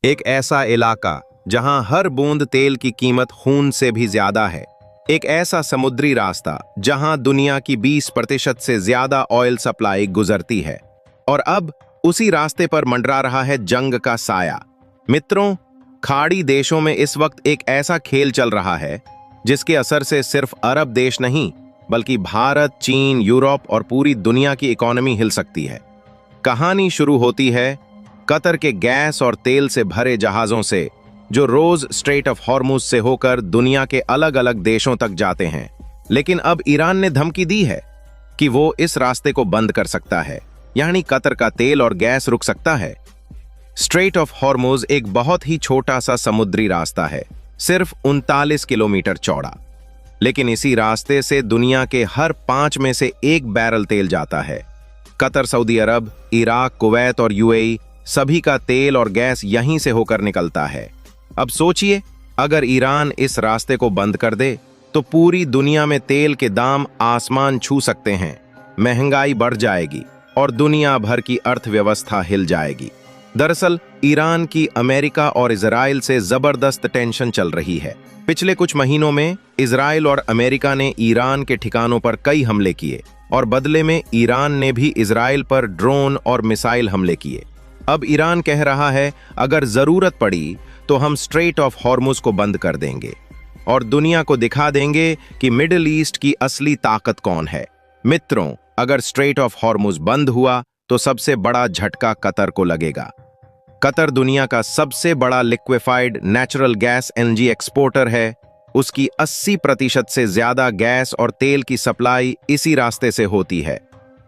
एक ऐसा इलाका जहां हर बूंद तेल की कीमत खून से भी ज्यादा है। एक ऐसा समुद्री रास्ता जहां दुनिया की 20% से ज्यादा ऑयल सप्लाई गुजरती है। और अब उसी रास्ते पर मंडरा रहा है जंग का साया। मित्रों, खाड़ी देशों में इस वक्त एक ऐसा खेल चल रहा है जिसके असर से सिर्फ अरब देश नहीं बल्कि भारत, चीन, यूरोप और पूरी दुनिया की इकोनॉमी हिल सकती है। कहानी शुरू होती है कतर के गैस और तेल से भरे जहाजों से, जो रोज स्ट्रेट ऑफ हॉर्मुज से होकर दुनिया के अलग अलग देशों तक जाते हैं। लेकिन अब ईरान ने धमकी दी है कि वो इस रास्ते को बंद कर सकता है, यानी कतर का तेल और गैस रुक सकता है। स्ट्रेट ऑफ हॉर्मुज एक बहुत ही छोटा सा समुद्री रास्ता है, सिर्फ 39 किलोमीटर चौड़ा। लेकिन इसी रास्ते से दुनिया के हर 5 में से 1 बैरल तेल जाता है। कतर, सऊदी अरब, इराक, कुवैत और यूएई, सभी का तेल और गैस यहीं से होकर निकलता है। अब सोचिए, अगर ईरान इस रास्ते को बंद कर दे तो पूरी दुनिया में तेल के दाम आसमान छू सकते हैं, महंगाई बढ़ जाएगी और दुनिया भर की अर्थव्यवस्था हिल जाएगी। दरअसल ईरान की अमेरिका और इजराइल से जबरदस्त टेंशन चल रही है। पिछले कुछ महीनों में इजराइल और अमेरिका ने ईरान के ठिकानों पर कई हमले किए और बदले में ईरान ने भी इजराइल पर ड्रोन और मिसाइल हमले किए। अब ईरान कह रहा है, अगर जरूरत पड़ी तो हम स्ट्रेट ऑफ हॉर्मुज को बंद कर देंगे और दुनिया को दिखा देंगे कि मिडिल ईस्ट की असली ताकत कौन है। मित्रों, अगर स्ट्रेट ऑफ हॉर्मुज बंद हुआ तो सबसे बड़ा झटका कतर को लगेगा। कतर दुनिया का सबसे बड़ा liquefied natural gas LNG exporter है। उसकी 80% से ज्यादा गैस और तेल की सप्लाई इसी रास्ते से होती है।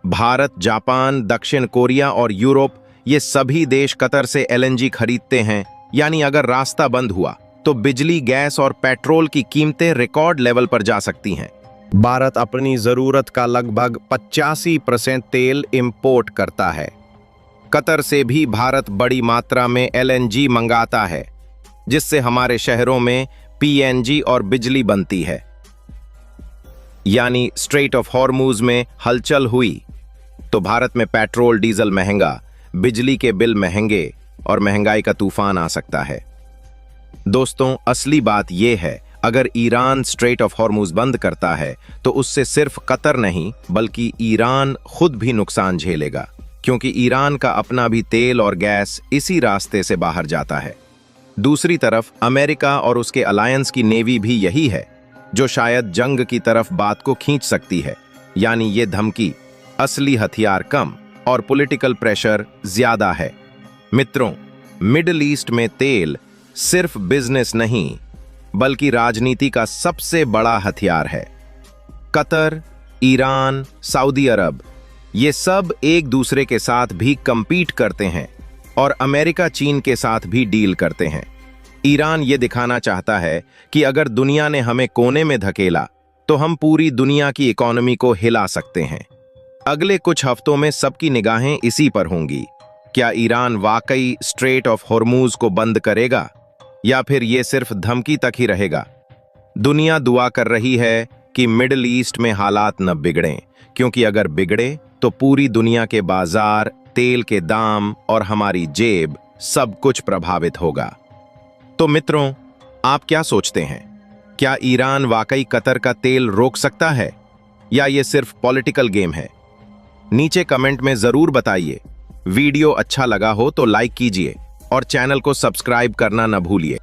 भारत, जापान, दक्षिण कोरिया और यूरोप, ये सभी देश कतर से एलएनजी खरीदते हैं। यानी अगर रास्ता बंद हुआ तो बिजली, गैस और पेट्रोल की कीमतें रिकॉर्ड लेवल पर जा सकती हैं। भारत अपनी जरूरत का लगभग 85% तेल इंपोर्ट करता है। कतर से भी भारत बड़ी मात्रा में एलएनजी मंगाता है, जिससे हमारे शहरों में पीएनजी और बिजली बनती है। यानी स्ट्रेट ऑफ हॉर्मुज में हलचल हुई तो भारत में पेट्रोल, डीजल महंगा, बिजली के बिल महंगे और महंगाई का तूफान आ सकता है। दोस्तों, असली बात यह है, अगर ईरान स्ट्रेट ऑफ हॉर्मुज बंद करता है तो उससे सिर्फ कतर नहीं बल्कि ईरान खुद भी नुकसान झेलेगा, क्योंकि ईरान का अपना भी तेल और गैस इसी रास्ते से बाहर जाता है। दूसरी तरफ अमेरिका और उसके अलायंस की नेवी भी यही है, जो शायद जंग की तरफ बात को खींच सकती है। यानी ये धमकी, असली हथियार कम और पॉलिटिकल प्रेशर ज्यादा है। मित्रों, मिडिल ईस्ट में तेल सिर्फ बिजनेस नहीं बल्कि राजनीति का सबसे बड़ा हथियार है। कतर, ईरान, सऊदी अरब, ये सब एक दूसरे के साथ भी compete करते हैं और अमेरिका, चीन के साथ भी डील करते हैं। ईरान ये दिखाना चाहता है कि अगर दुनिया ने हमें कोने में धकेला तो हम पूरी दुनिया की इकोनॉमी को हिला सकते हैं। अगले कुछ हफ्तों में सबकी निगाहें इसी पर होंगी। क्या ईरान वाकई स्ट्रेट ऑफ हॉर्मुज को बंद करेगा या फिर ये सिर्फ धमकी तक ही रहेगा? दुनिया दुआ कर रही है कि मिडिल ईस्ट में हालात न बिगड़ें, क्योंकि अगर बिगड़े तो पूरी दुनिया के बाजार, तेल के दाम और हमारी जेब, सब कुछ प्रभावित होगा। तो मित्रों, आप क्या सोचते हैं? क्या ईरान वाकई कतर का तेल रोक सकता है या ये सिर्फ पॉलिटिकल गेम है? नीचे कमेंट में जरूर बताइए। वीडियो अच्छा लगा हो तो लाइक कीजिए और चैनल को सब्सक्राइब करना न भूलिए।